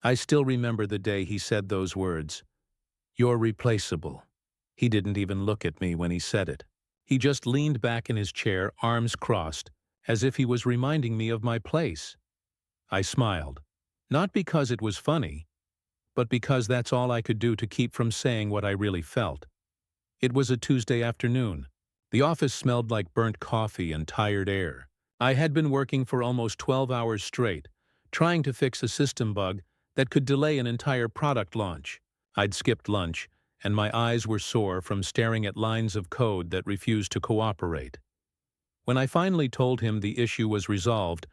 I still remember the day he said those words. "You're replaceable." He didn't even look at me when he said it. He just leaned back in his chair, arms crossed, as if he was reminding me of my place. I smiled. Not because it was funny, but because that's all I could do to keep from saying what I really felt. It was a Tuesday afternoon. The office smelled like burnt coffee and tired air. I had been working for almost 12 hours straight, trying to fix a system bug that could delay an entire product launch. I'd skipped lunch, and my eyes were sore from staring at lines of code that refused to cooperate. When I finally told him the issue was resolved,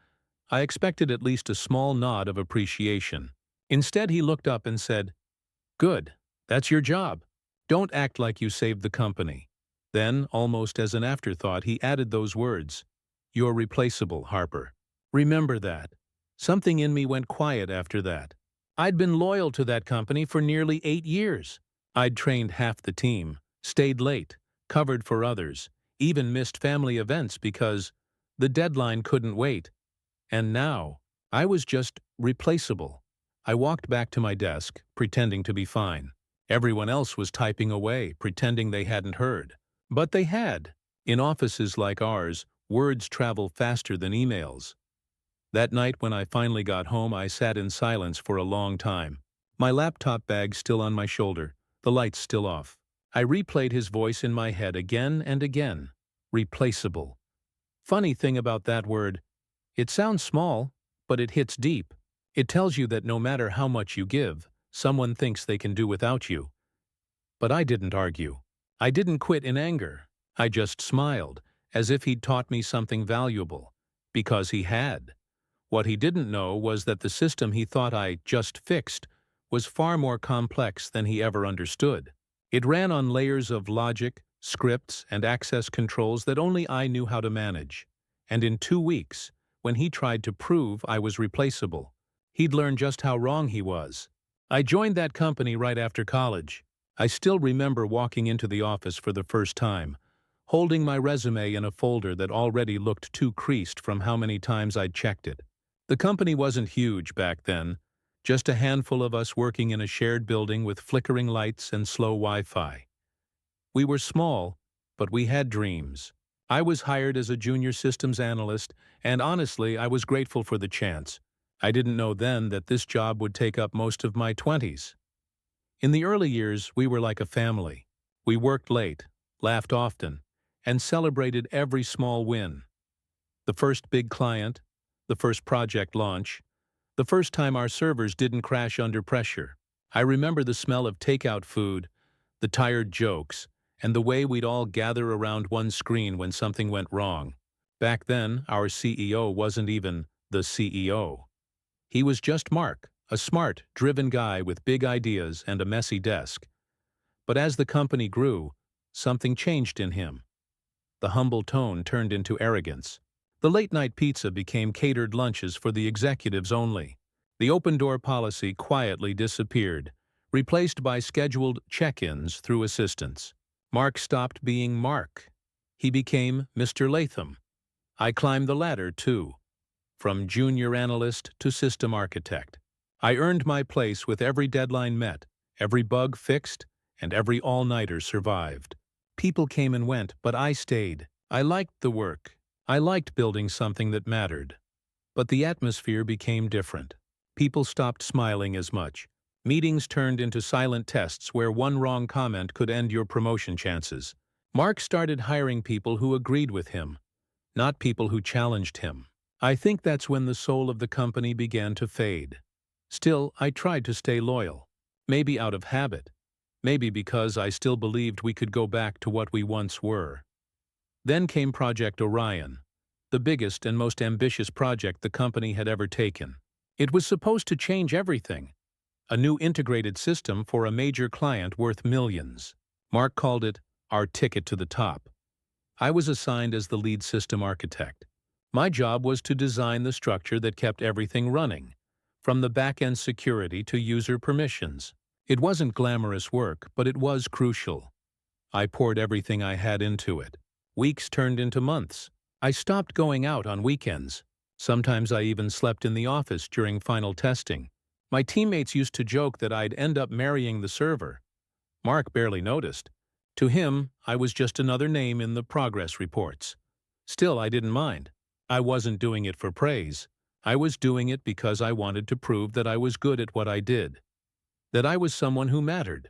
I expected at least a small nod of appreciation. Instead, he looked up and said, "Good, that's your job. Don't act like you saved the company." Then, almost as an afterthought, he added those words, "You're replaceable, Harper. Remember that." Something in me went quiet after that. I'd been loyal to that company for nearly 8 years. I'd trained half the team, stayed late, covered for others, even missed family events because the deadline couldn't wait. And now, I was just replaceable. I walked back to my desk, pretending to be fine. Everyone else was typing away, pretending they hadn't heard. But they had. In offices like ours, words travel faster than emails. That night when I finally got home, I sat in silence for a long time. My laptop bag still on my shoulder, the lights still off. I replayed his voice in my head again and again. Replaceable. Funny thing about that word, it sounds small, but it hits deep. It tells you that no matter how much you give, someone thinks they can do without you. But I didn't argue. I didn't quit in anger. I just smiled, as if he'd taught me something valuable. Because he had. What he didn't know was that the system he thought I just fixed was far more complex than he ever understood. It ran on layers of logic, scripts, and access controls that only I knew how to manage. And in 2 weeks, when he tried to prove I was replaceable, he'd learn just how wrong he was. I joined that company right after college. I still remember walking into the office for the first time, holding my resume in a folder that already looked too creased from how many times I'd checked it. The company wasn't huge back then, just a handful of us working in a shared building with flickering lights and slow Wi-Fi. We were small, but we had dreams. I was hired as a junior systems analyst, and honestly, I was grateful for the chance. I didn't know then that this job would take up most of my 20s. In the early years, we were like a family. We worked late, laughed often, and celebrated every small win. The first big client, the first project launch, the first time our servers didn't crash under pressure. I remember the smell of takeout food, the tired jokes, and the way we'd all gather around one screen when something went wrong. Back then, our CEO wasn't even the CEO. He was just Mark, a smart, driven guy with big ideas and a messy desk. But as the company grew, something changed in him. The humble tone turned into arrogance. The late-night pizza became catered lunches for the executives only. The open-door policy quietly disappeared, replaced by scheduled check-ins through assistants. Mark stopped being Mark. He became Mr. Latham. I climbed the ladder, too. From junior analyst to system architect. I earned my place with every deadline met, every bug fixed, and every all-nighter survived. People came and went, but I stayed. I liked the work. I liked building something that mattered. But the atmosphere became different. People stopped smiling as much. Meetings turned into silent tests where one wrong comment could end your promotion chances. Mark started hiring people who agreed with him, not people who challenged him. I think that's when the soul of the company began to fade. Still, I tried to stay loyal. Maybe out of habit. Maybe because I still believed we could go back to what we once were. Then came Project Orion, the biggest and most ambitious project the company had ever taken. It was supposed to change everything. A new integrated system for a major client worth millions. Mark called it our ticket to the top. I was assigned as the lead system architect. My job was to design the structure that kept everything running, from the back-end security to user permissions. It wasn't glamorous work, but it was crucial. I poured everything I had into it. Weeks turned into months. I stopped going out on weekends. Sometimes I even slept in the office during final testing. My teammates used to joke that I'd end up marrying the server. Mark barely noticed. To him, I was just another name in the progress reports. Still, I didn't mind. I wasn't doing it for praise. I was doing it because I wanted to prove that I was good at what I did, that I was someone who mattered.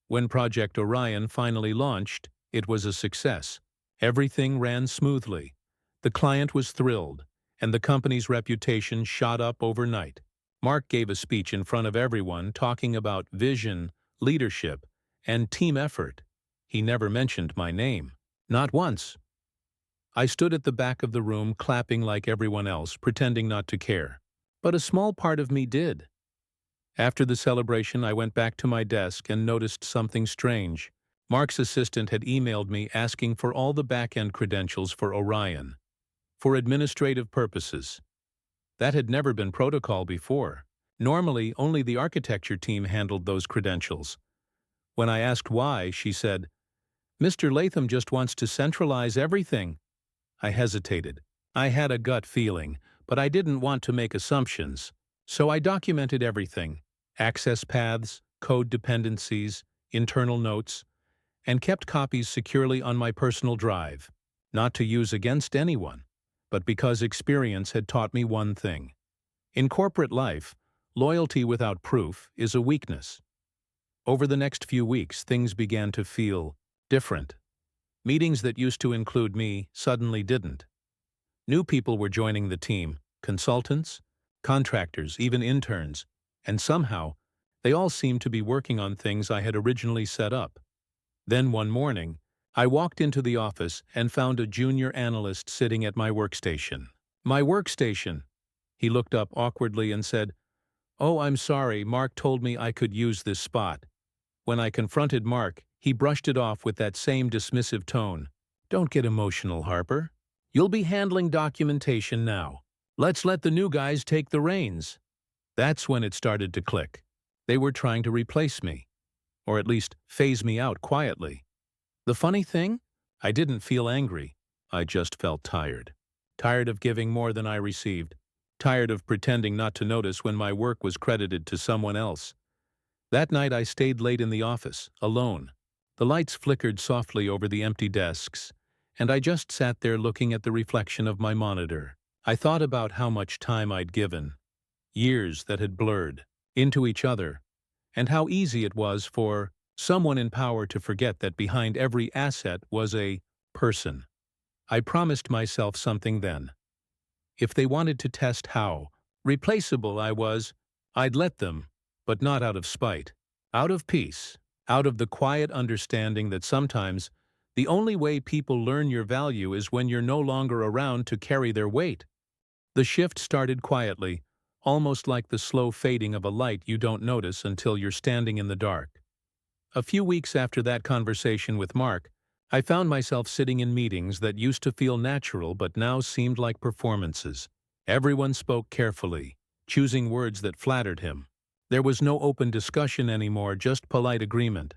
When Project Orion finally launched, it was a success. Everything ran smoothly. The client was thrilled, and the company's reputation shot up overnight. Mark gave a speech in front of everyone talking about vision, leadership, and team effort. He never mentioned my name. Not once. I stood at the back of the room clapping like everyone else, pretending not to care. But a small part of me did. After the celebration, I went back to my desk and noticed something strange. Mark's assistant had emailed me asking for all the back-end credentials for Orion, for administrative purposes. That had never been protocol before. Normally, only the architecture team handled those credentials. When I asked why, she said, "Mr. Latham just wants to centralize everything." I hesitated. I had a gut feeling, but I didn't want to make assumptions. So I documented everything: access paths, code dependencies, internal notes, and kept copies securely on my personal drive, not to use against anyone, but because experience had taught me one thing. In corporate life, loyalty without proof is a weakness. Over the next few weeks, things began to feel different. Meetings that used to include me suddenly didn't. New people were joining the team, consultants, contractors, even interns, and somehow, they all seemed to be working on things I had originally set up. Then one morning, I walked into the office and found a junior analyst sitting at my workstation. "My workstation." He looked up awkwardly and said, "Oh, I'm sorry, Mark told me I could use this spot." When I confronted Mark, he brushed it off with that same dismissive tone. "Don't get emotional, Harper. You'll be handling documentation now. Let's let the new guys take the reins." That's when it started to click. They were trying to replace me, or at least phase me out quietly. The funny thing? I didn't feel angry. I just felt tired. Tired of giving more than I received. Tired of pretending not to notice when my work was credited to someone else. That night I stayed late in the office, alone. The lights flickered softly over the empty desks, and I just sat there looking at the reflection of my monitor. I thought about how much time I'd given, years that had blurred into each other, and how easy it was for someone in power to forget that behind every asset was a person. I promised myself something then. If they wanted to test how replaceable I was, I'd let them, but not out of spite, out of peace, out of the quiet understanding that sometimes the only way people learn your value is when you're no longer around to carry their weight. The shift started quietly, almost like the slow fading of a light you don't notice until you're standing in the dark. A few weeks after that conversation with Mark, I found myself sitting in meetings that used to feel natural but now seemed like performances. Everyone spoke carefully, choosing words that flattered him. There was no open discussion anymore, just polite agreement.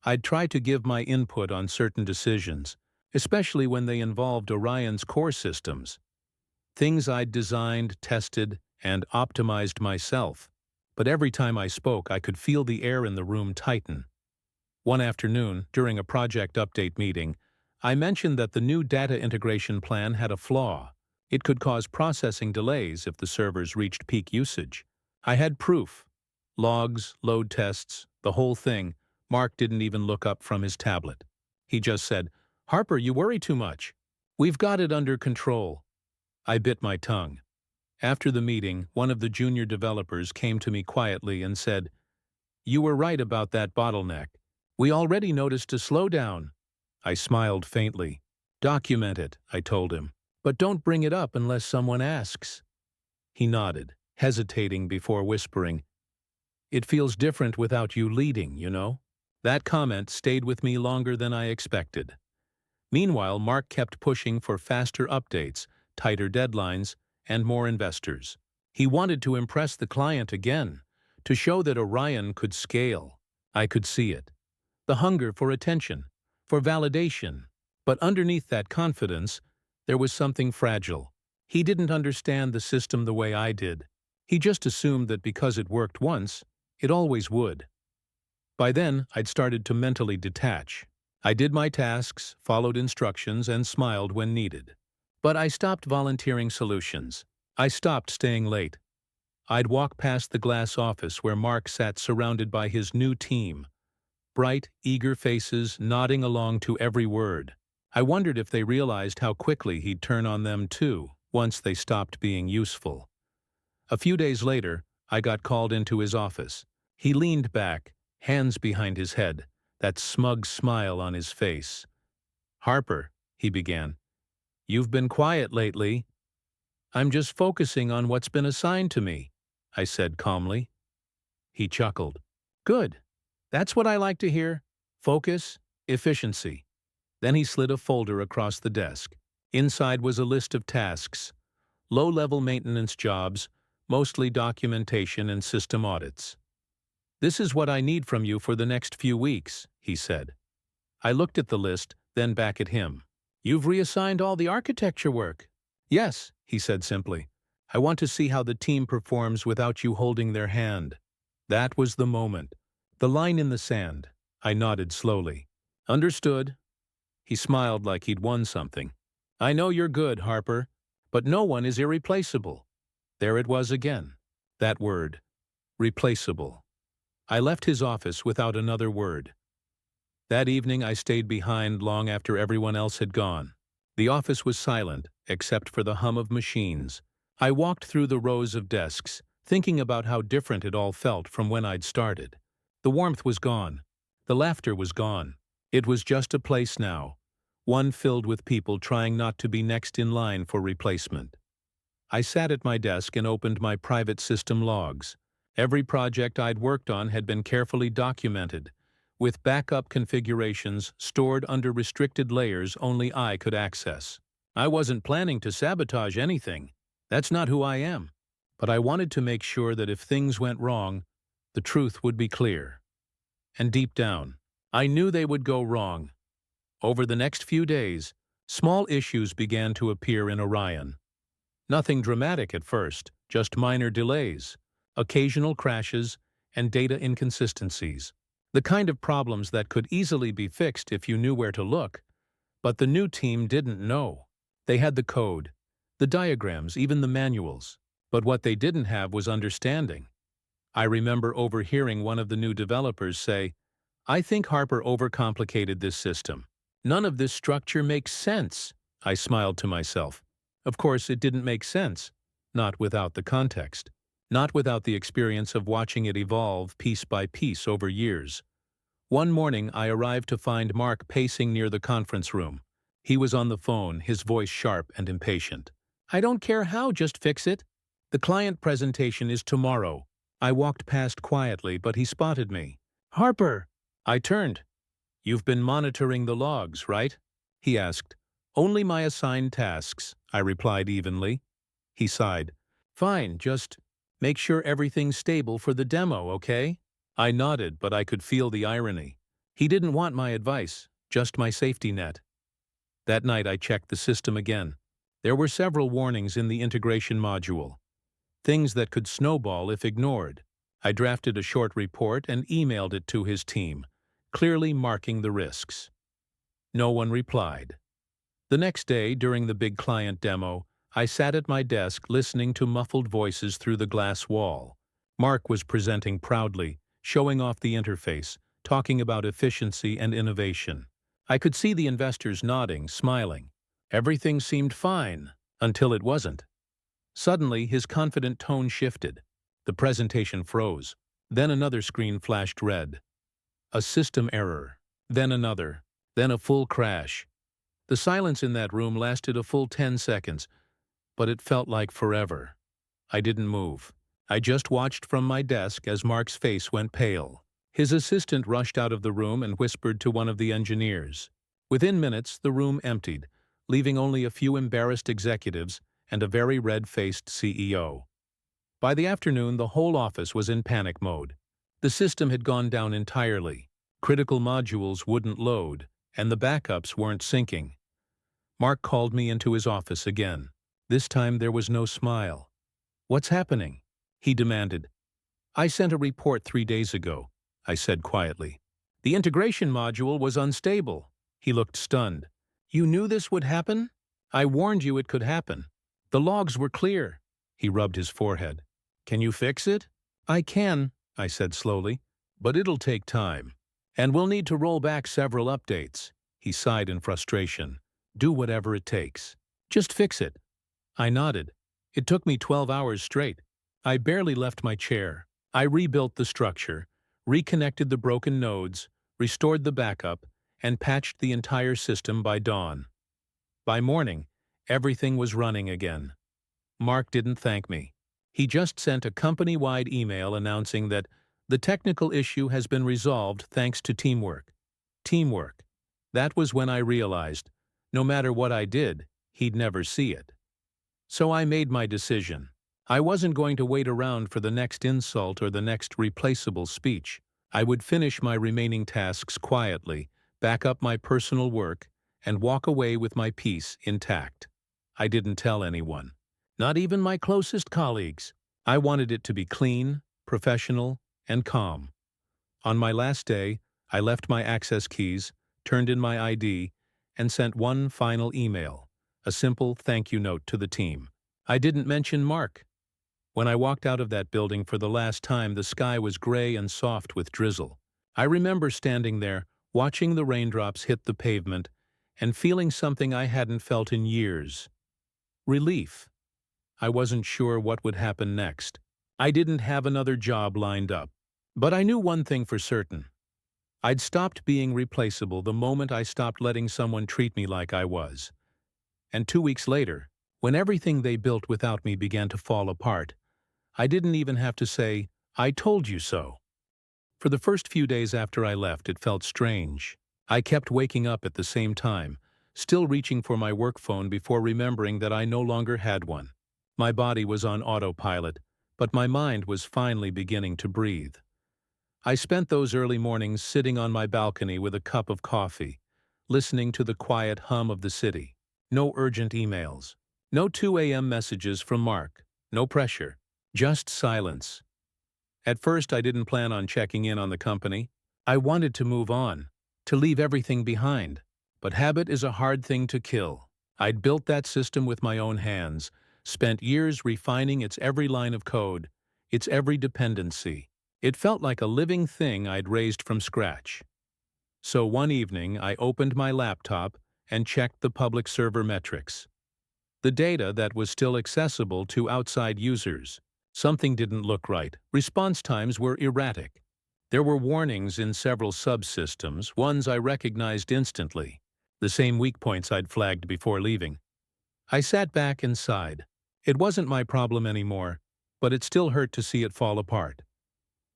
I'd try to give my input on certain decisions, especially when they involved Orion's core systems. Things I'd designed, tested, and optimized myself. But every time I spoke, I could feel the air in the room tighten. One afternoon, during a project update meeting, I mentioned that the new data integration plan had a flaw. It could cause processing delays if the servers reached peak usage. I had proof. Logs, load tests, the whole thing. Mark didn't even look up from his tablet. He just said, "Harper, you worry too much. We've got it under control." I bit my tongue. After the meeting, one of the junior developers came to me quietly and said, "You were right about that bottleneck. We already noticed a slowdown." I smiled faintly. "Document it," I told him, "but don't bring it up unless someone asks." He nodded, hesitating before whispering, "It feels different without you leading, you know?" That comment stayed with me longer than I expected. Meanwhile, Mark kept pushing for faster updates, tighter deadlines, and more investors. He wanted to impress the client again, to show that Orion could scale. I could see it. The hunger for attention, for validation. But underneath that confidence, there was something fragile. He didn't understand the system the way I did. He just assumed that because it worked once, it always would. By then, I'd started to mentally detach. I did my tasks, followed instructions, and smiled when needed. But I stopped volunteering solutions. I stopped staying late. I'd walk past the glass office where Mark sat surrounded by his new team. Bright, eager faces nodding along to every word. I wondered if they realized how quickly he'd turn on them too, once they stopped being useful. A few days later, I got called into his office. He leaned back, hands behind his head, that smug smile on his face. "Harper," he began, "you've been quiet lately." "I'm just focusing on what's been assigned to me," I said calmly. He chuckled. "Good. That's what I like to hear. Focus, efficiency." Then he slid a folder across the desk. Inside was a list of tasks, low-level maintenance jobs, mostly documentation and system audits. "This is what I need from you for the next few weeks," he said. I looked at the list, then back at him. "You've reassigned all the architecture work." "Yes," he said simply. "I want to see how the team performs without you holding their hand." That was the moment. The line in the sand. I nodded slowly. "Understood." He smiled like he'd won something. "I know you're good, Harper, but no one is irreplaceable." There it was again. That word. Replaceable. I left his office without another word. That evening I stayed behind long after everyone else had gone. The office was silent, except for the hum of machines. I walked through the rows of desks, thinking about how different it all felt from when I'd started. The warmth was gone. The laughter was gone. It was just a place now, one filled with people trying not to be next in line for replacement. I sat at my desk and opened my private system logs. Every project I'd worked on had been carefully documented, with backup configurations stored under restricted layers only I could access. I wasn't planning to sabotage anything. That's not who I am. But I wanted to make sure that if things went wrong, the truth would be clear. And deep down, I knew they would go wrong. Over the next few days, small issues began to appear in Orion. Nothing dramatic at first, just minor delays, occasional crashes, and data inconsistencies. The kind of problems that could easily be fixed if you knew where to look. But the new team didn't know. They had the code, the diagrams, even the manuals. But what they didn't have was understanding. I remember overhearing one of the new developers say, "I think Harper overcomplicated this system. None of this structure makes sense." I smiled to myself. Of course, it didn't make sense. Not without the context. Not without the experience of watching it evolve piece by piece over years. One morning, I arrived to find Mark pacing near the conference room. He was on the phone, his voice sharp and impatient. "I don't care how, just fix it. The client presentation is tomorrow." I walked past quietly, but he spotted me. "Harper!" I turned. "You've been monitoring the logs, right?" he asked. "Only my assigned tasks," I replied evenly. He sighed. "Fine, just make sure everything's stable for the demo, okay?" I nodded, but I could feel the irony. He didn't want my advice, just my safety net. That night I checked the system again. There were several warnings in the integration module. Things that could snowball if ignored. I drafted a short report and emailed it to his team, clearly marking the risks. No one replied. The next day, during the big client demo, I sat at my desk listening to muffled voices through the glass wall. Mark was presenting proudly, showing off the interface, talking about efficiency and innovation. I could see the investors nodding, smiling. Everything seemed fine, until it wasn't. Suddenly, his confident tone shifted. The presentation froze. Then another screen flashed red. A system error. Then another. Then a full crash. The silence in that room lasted a full 10 seconds, but it felt like forever. I didn't move. I just watched from my desk as Mark's face went pale. His assistant rushed out of the room and whispered to one of the engineers. Within minutes, the room emptied, leaving only a few embarrassed executives and a very red-faced CEO. By the afternoon, the whole office was in panic mode. The system had gone down entirely. Critical modules wouldn't load, and the backups weren't syncing. Mark called me into his office again. This time there was no smile. "What's happening?" He demanded. I sent a report 3 days ago, I said quietly. The integration module was unstable. He looked stunned. You knew this would happen? I warned you it could happen. The logs were clear. He rubbed his forehead. Can you fix it? I can, I said slowly, but it'll take time. And we'll need to roll back several updates. He sighed in frustration. Do whatever it takes. Just fix it. I nodded. It took me 12 hours straight. I barely left my chair. I rebuilt the structure, reconnected the broken nodes, restored the backup, and patched the entire system by dawn. By morning, everything was running again. Mark didn't thank me. He just sent a company-wide email announcing that the technical issue has been resolved thanks to teamwork. Teamwork. That was when I realized, no matter what I did, he'd never see it. So I made my decision. I wasn't going to wait around for the next insult or the next replaceable speech. I would finish my remaining tasks quietly, back up my personal work, and walk away with my peace intact. I didn't tell anyone. Not even my closest colleagues. I wanted it to be clean, professional, and calm. On my last day, I left my access keys, turned in my ID, and sent one final email, a simple thank you note to the team. I didn't mention Mark. When I walked out of that building for the last time, the sky was gray and soft with drizzle. I remember standing there, watching the raindrops hit the pavement, and feeling something I hadn't felt in years. Relief. I wasn't sure what would happen next. I didn't have another job lined up. But I knew one thing for certain. I'd stopped being replaceable the moment I stopped letting someone treat me like I was. And 2 weeks later, when everything they built without me began to fall apart, I didn't even have to say, I told you so. For the first few days after I left, it felt strange. I kept waking up at the same time, still reaching for my work phone before remembering that I no longer had one. My body was on autopilot, but my mind was finally beginning to breathe. I spent those early mornings sitting on my balcony with a cup of coffee, listening to the quiet hum of the city. No urgent emails. No 2 a.m. messages from Mark. No pressure. Just silence. At first, I didn't plan on checking in on the company. I wanted to move on, to leave everything behind. But habit is a hard thing to kill. I'd built that system with my own hands, spent years refining its every line of code, its every dependency. It felt like a living thing I'd raised from scratch. So one evening, I opened my laptop and checked the public server metrics. The data that was still accessible to outside users. Something didn't look right. Response times were erratic. There were warnings in several subsystems, ones I recognized instantly, the same weak points I'd flagged before leaving. I sat back and sighed. It wasn't my problem anymore, but it still hurt to see it fall apart.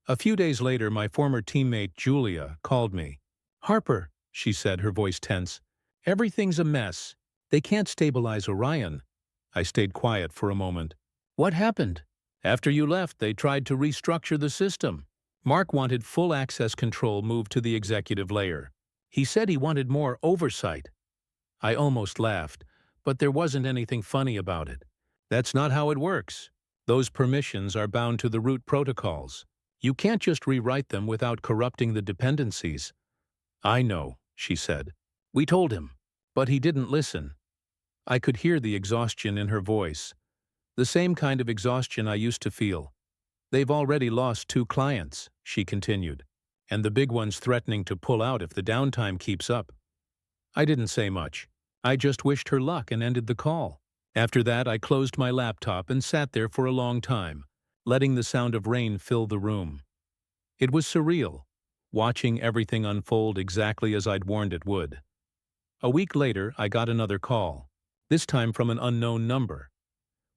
A few days later, my former teammate, Julia, called me. Harper, she said, her voice tense. Everything's a mess. They can't stabilize Orion. I stayed quiet for a moment. What happened? After you left, they tried to restructure the system. Mark wanted full access control moved to the executive layer. He said he wanted more oversight. I almost laughed, but there wasn't anything funny about it. That's not how it works. Those permissions are bound to the root protocols. You can't just rewrite them without corrupting the dependencies. I know, she said. We told him, but he didn't listen. I could hear the exhaustion in her voice. The same kind of exhaustion I used to feel. They've already lost 2 clients, she continued, and the big one's threatening to pull out if the downtime keeps up. I didn't say much. I just wished her luck and ended the call. After that, I closed my laptop and sat there for a long time, letting the sound of rain fill the room. It was surreal, watching everything unfold exactly as I'd warned it would. A week later, I got another call, this time from an unknown number.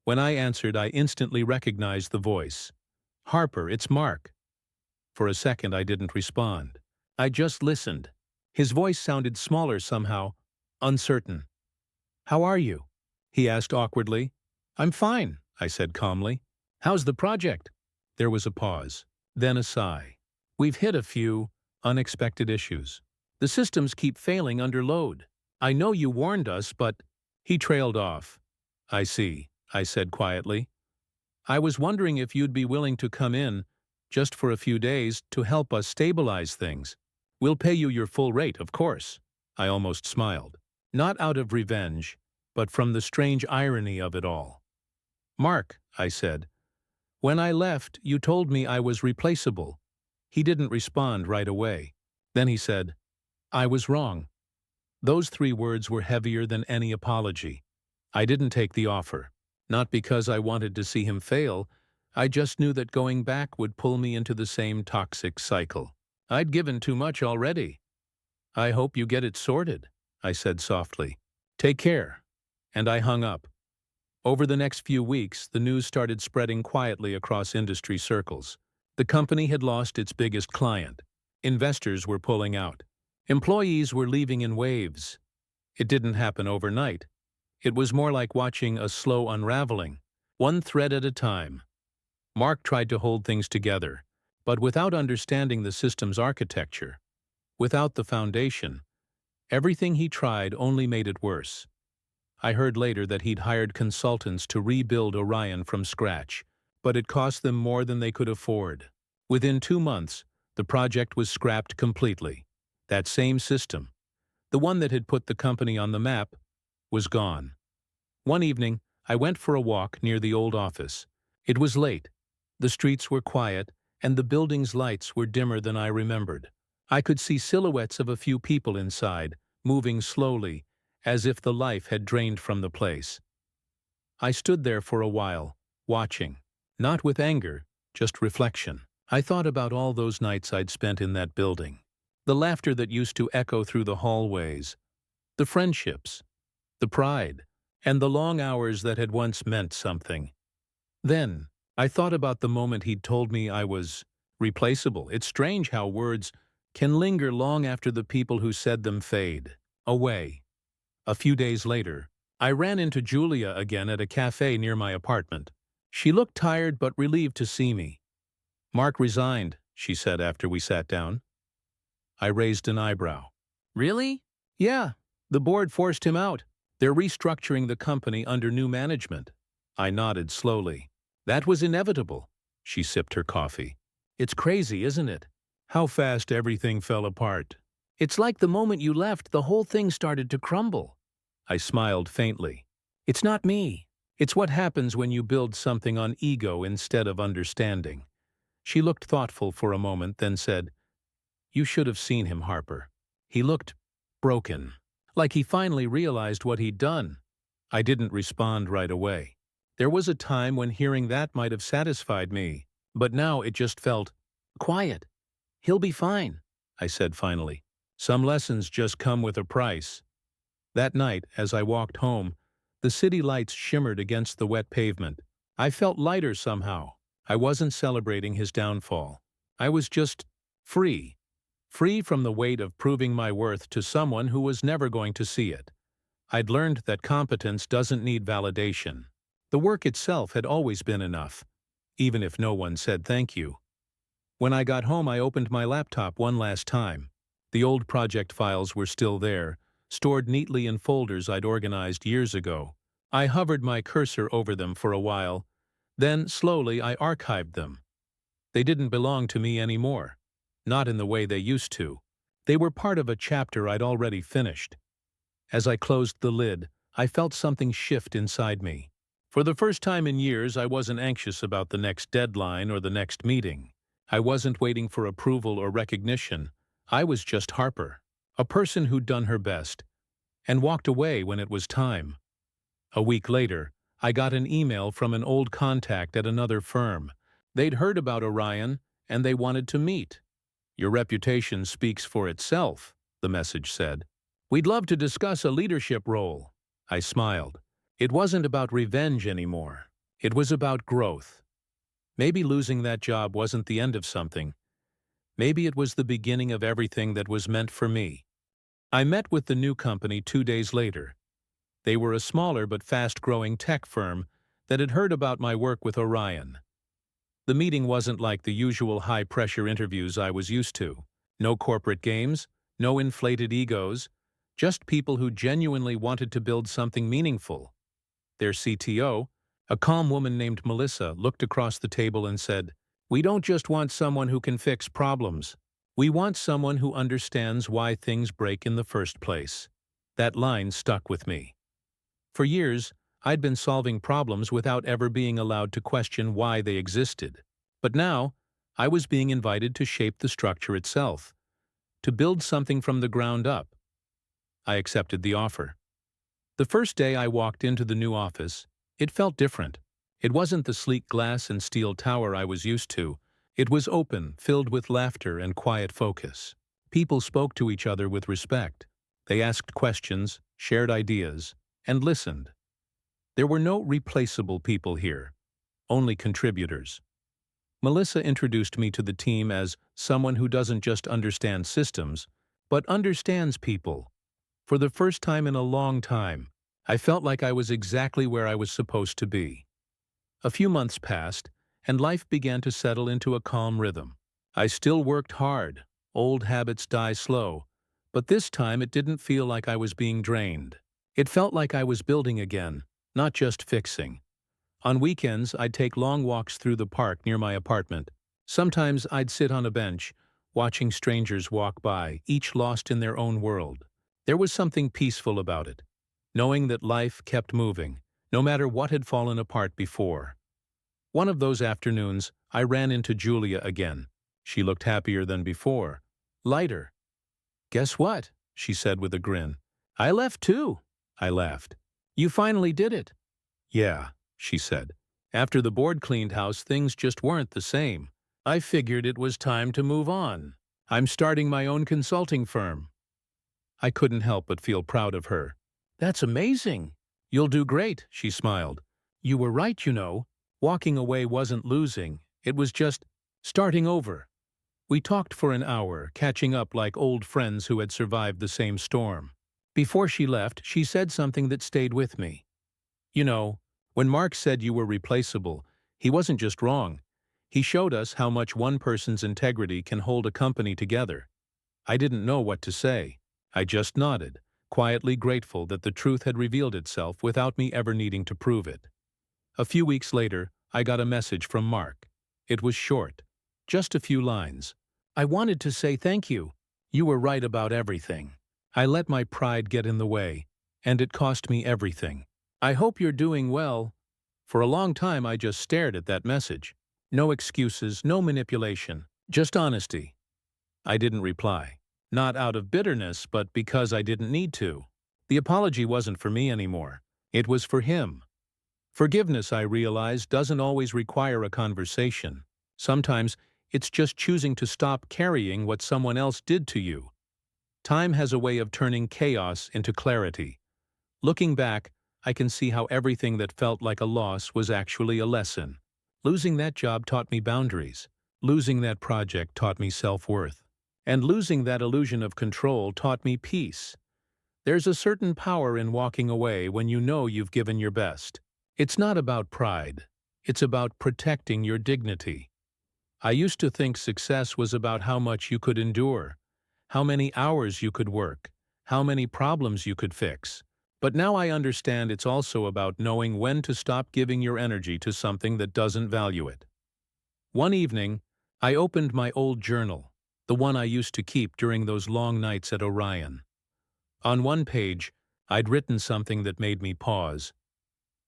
When I answered, I instantly recognized the voice. Harper, it's Mark. For a second, I didn't respond. I just listened. His voice sounded smaller somehow, uncertain. How are you? He asked awkwardly. I'm fine, I said calmly. How's the project? There was a pause, then a sigh. We've hit a few unexpected issues. The systems keep failing under load. I know you warned us, but... He trailed off. I see, I said quietly. I was wondering if you'd be willing to come in, just for a few days, to help us stabilize things. We'll pay you your full rate, of course." I almost smiled. Not out of revenge, but from the strange irony of it all. "Mark," I said, "when I left, you told me I was replaceable." He didn't respond right away. Then he said, "I was wrong." Those 3 words were heavier than any apology. I didn't take the offer. Not because I wanted to see him fail, I just knew that going back would pull me into the same toxic cycle. I'd given too much already. "I hope you get it sorted," I said softly. "Take care." And I hung up. Over the next few weeks, the news started spreading quietly across industry circles. The company had lost its biggest client. Investors were pulling out. Employees were leaving in waves. It didn't happen overnight. It was more like watching a slow unraveling, one thread at a time. Mark tried to hold things together, but without understanding the system's architecture, without the foundation, everything he tried only made it worse. I heard later that he'd hired consultants to rebuild Orion from scratch, but it cost them more than they could afford. Within 2 months, the project was scrapped completely. That same system, the one that had put the company on the map, was gone. One evening, I went for a walk near the old office. It was late. The streets were quiet, and the building's lights were dimmer than I remembered. I could see silhouettes of a few people inside, moving slowly, as if the life had drained from the place. I stood there for a while, watching. Not with anger, just reflection. I thought about all those nights I'd spent in that building. The laughter that used to echo through the hallways. The friendships. The pride. And the long hours that had once meant something. Then, I thought about the moment he'd told me I was replaceable. It's strange how words can linger long after the people who said them fade away. A few days later, I ran into Julia again at a cafe near my apartment. She looked tired but relieved to see me. "Mark resigned," she said after we sat down. I raised an eyebrow. Really? "Yeah, the board forced him out. They're restructuring the company under new management." I nodded slowly. "That was inevitable." She sipped her coffee. "It's crazy, isn't it? How fast everything fell apart. It's like the moment you left, the whole thing started to crumble." I smiled faintly. "It's not me. It's what happens when you build something on ego instead of understanding." She looked thoughtful for a moment, then said, "You should have seen him, Harper. He looked broken, like he finally realized what he'd done." I didn't respond right away. There was a time when hearing that might have satisfied me, but now it just felt quiet. "He'll be fine," I said finally. "Some lessons just come with a price." That night, as I walked home, the city lights shimmered against the wet pavement. I felt lighter somehow. I wasn't celebrating his downfall. I was just free. Free from the weight of proving my worth to someone who was never going to see it. I'd learned that competence doesn't need validation. The work itself had always been enough, even if no one said thank you. When I got home, I opened my laptop one last time. The old project files were still there, stored neatly in folders I'd organized years ago. I hovered my cursor over them for a while. Then, slowly, I archived them. They didn't belong to me anymore. Not in the way they used to. They were part of a chapter I'd already finished. As I closed the lid, I felt something shift inside me. For the first time in years, I wasn't anxious about the next deadline or the next meeting. I wasn't waiting for approval or recognition. I was just Harper, a person who'd done her best, and walked away when it was time. A week later, I got an email from an old contact at another firm. They'd heard about Orion, and they wanted to meet. "Your reputation speaks for itself," the message said. "We'd love to discuss a leadership role." I smiled. It wasn't about revenge anymore. It was about growth. Maybe losing that job wasn't the end of something. Maybe it was the beginning of everything that was meant for me. I met with the new company 2 days later. They were a smaller but fast-growing tech firm that had heard about my work with Orion. The meeting wasn't like the usual high-pressure interviews I was used to. No corporate games, no inflated egos, just people who genuinely wanted to build something meaningful. Their CTO, A calm woman named Melissa looked across the table and said, "We don't just want someone who can fix problems. We want someone who understands why things break in the first place." That line stuck with me. For years, I'd been solving problems without ever being allowed to question why they existed. But now, I was being invited to shape the structure itself, to build something from the ground up. I accepted the offer. The first day I walked into the new office, it felt different. It wasn't the sleek glass and steel tower I was used to. It was open, filled with laughter and quiet focus. People spoke to each other with respect. They asked questions, shared ideas, and listened. There were no replaceable people here, only contributors. Melissa introduced me to the team as someone who doesn't just understand systems, but understands people. For the first time in a long time, I felt like I was exactly where I was supposed to be. A few months passed, and life began to settle into a calm rhythm. I still worked hard. Old habits die slow. But this time it didn't feel like I was being drained. It felt like I was building again, not just fixing. On weekends, I'd take long walks through the park near my apartment. Sometimes I'd sit on a bench, watching strangers walk by, each lost in their own world. There was something peaceful about it, knowing that life kept moving, no matter what had fallen apart before. One of those afternoons, I ran into Julia again. She looked happier than before, lighter. "Guess what?" she said with a grin. "I left too." I laughed. "You finally did it." "Yeah," she said. "After the board cleaned house, things just weren't the same. I figured it was time to move on. I'm starting my own consulting firm." I couldn't help but feel proud of her. "That's amazing. You'll do great," she smiled. "You were right, you know. Walking away wasn't losing. It was just starting over." We talked for an hour, catching up like old friends who had survived the same storm. Before she left, she said something that stayed with me. "You know, when Mark said you were replaceable, he wasn't just wrong. He showed us how much one person's integrity can hold a company together." I didn't know what to say. I just nodded, quietly grateful that the truth had revealed itself without me ever needing to prove it. A few weeks later, I got a message from Mark. It was short, just a few lines. "I wanted to say thank you. You were right about everything. I let my pride get in the way, and it cost me everything. I hope you're doing well." For a long time I just stared at that message. No excuses, no manipulation, just honesty. I didn't reply. Not out of bitterness, but because I didn't need to. The apology wasn't for me anymore. It was for him. Forgiveness, I realized, doesn't always require a conversation. Sometimes it's just choosing to stop carrying what someone else did to you. Time has a way of turning chaos into clarity. Looking back, I can see how everything that felt like a loss was actually a lesson. Losing that job taught me boundaries. Losing that project taught me self-worth. And losing that illusion of control taught me peace. There's a certain power in walking away when you know you've given your best. It's not about pride. It's about protecting your dignity. I used to think success was about how much you could endure, how many hours you could work, how many problems you could fix. But now I understand it's also about knowing when to stop giving your energy to something that doesn't value it. One evening, I opened my old journal, the one I used to keep during those long nights at Orion. On one page, I'd written something that made me pause.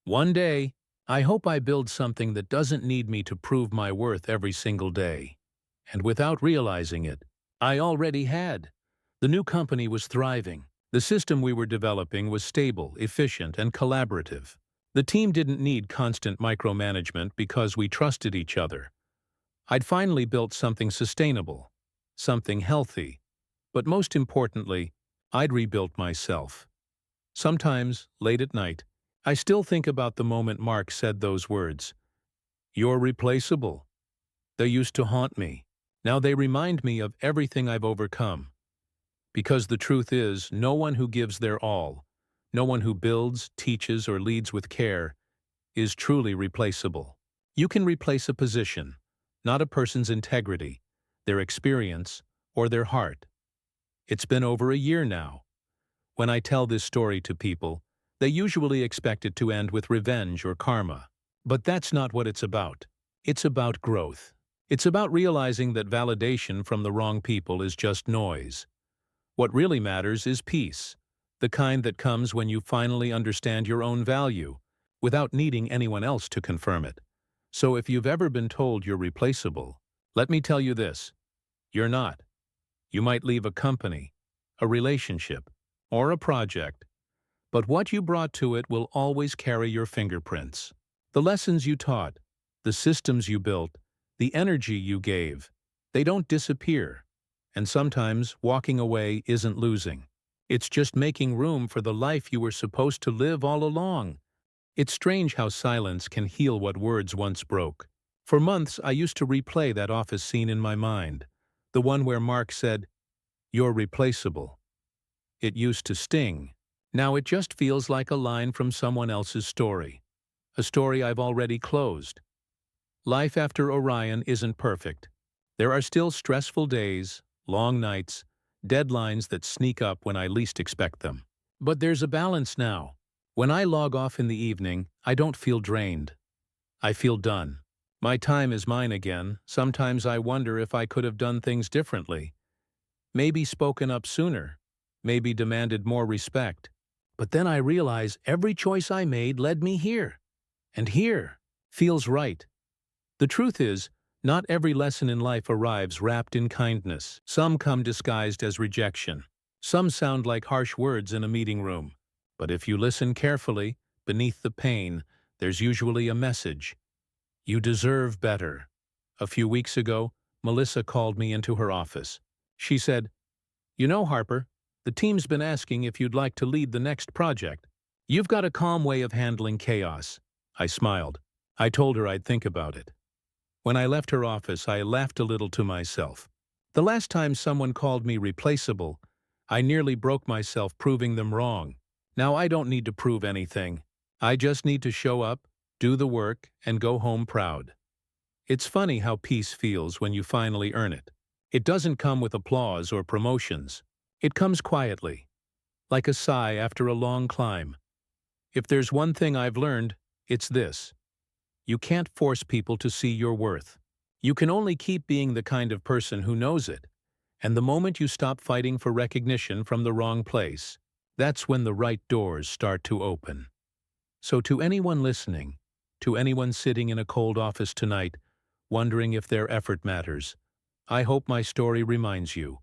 "One day, I hope I build something that doesn't need me to prove my worth every single day." And without realizing it, I already had. The new company was thriving. The system we were developing was stable, efficient, and collaborative. The team didn't need constant micromanagement because we trusted each other. I'd finally built something sustainable, something healthy, but most importantly, I'd rebuilt myself. Sometimes, late at night, I still think about the moment Mark said those words. "You're replaceable." They used to haunt me. Now they remind me of everything I've overcome. Because the truth is, no one who gives their all, no one who builds, teaches, or leads with care, is truly replaceable. You can replace a position, not a person's integrity, their experience, or their heart. It's been over a year now. When I tell this story to people, they usually expect it to end with revenge or karma. But that's not what it's about. It's about growth. It's about realizing that validation from the wrong people is just noise. What really matters is peace, the kind that comes when you finally understand your own value, without needing anyone else to confirm it. So if you've ever been told you're replaceable, let me tell you this: you're not. You might leave a company, a relationship, or a project, but what you brought to it will always carry your fingerprints. The lessons you taught, the systems you built, the energy you gave, they don't disappear. And sometimes walking away isn't losing. It's just making room for the life you were supposed to live all along. It's strange how silence can heal what words once broke. For months, I used to replay that office scene in my mind, the one where Mark said, "You're replaceable." It used to sting. Now it just feels like a line from someone else's story, a story I've already closed. Life after Orion isn't perfect. There are still stressful days, long nights, deadlines that sneak up when I least expect them. But there's a balance now. When I log off in the evening, I don't feel drained. I feel done. My time is mine again. Sometimes I wonder if I could have done things differently. Maybe spoken up sooner. Maybe demanded more respect. But then I realize every choice I made led me here. And here feels right. The truth is, not every lesson in life arrives wrapped in kindness. Some come disguised as rejection. Some sound like harsh words in a meeting room. But if you listen carefully, beneath the pain, there's usually a message. You deserve better. A few weeks ago, Melissa called me into her office. She said, "You know, Harper, the team's been asking if you'd like to lead the next project. You've got a calm way of handling chaos." I smiled. I told her I'd think about it. When I left her office, I laughed a little to myself. The last time someone called me replaceable, I nearly broke myself proving them wrong. Now I don't need to prove anything. I just need to show up, do the work, and go home proud. It's funny how peace feels when you finally earn it. It doesn't come with applause or promotions. It comes quietly, like a sigh after a long climb. If there's one thing I've learned, it's this: you can't force people to see your worth. You can only keep being the kind of person who knows it. And the moment you stop fighting for recognition from the wrong place, that's when the right doors start to open. So to anyone listening, to anyone sitting in a cold office tonight, wondering if their effort matters, I hope my story reminds you.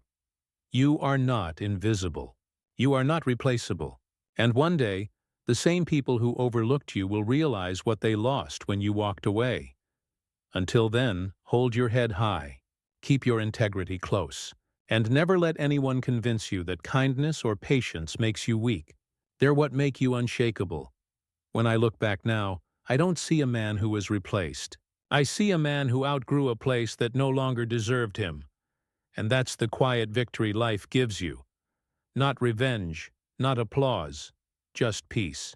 You are not invisible. You are not replaceable. And one day, the same people who overlooked you will realize what they lost when you walked away. Until then, hold your head high, keep your integrity close, and never let anyone convince you that kindness or patience makes you weak. They're what make you unshakable. When I look back now, I don't see a man who was replaced. I see a man who outgrew a place that no longer deserved him. And that's the quiet victory life gives you. Not revenge, not applause, just peace.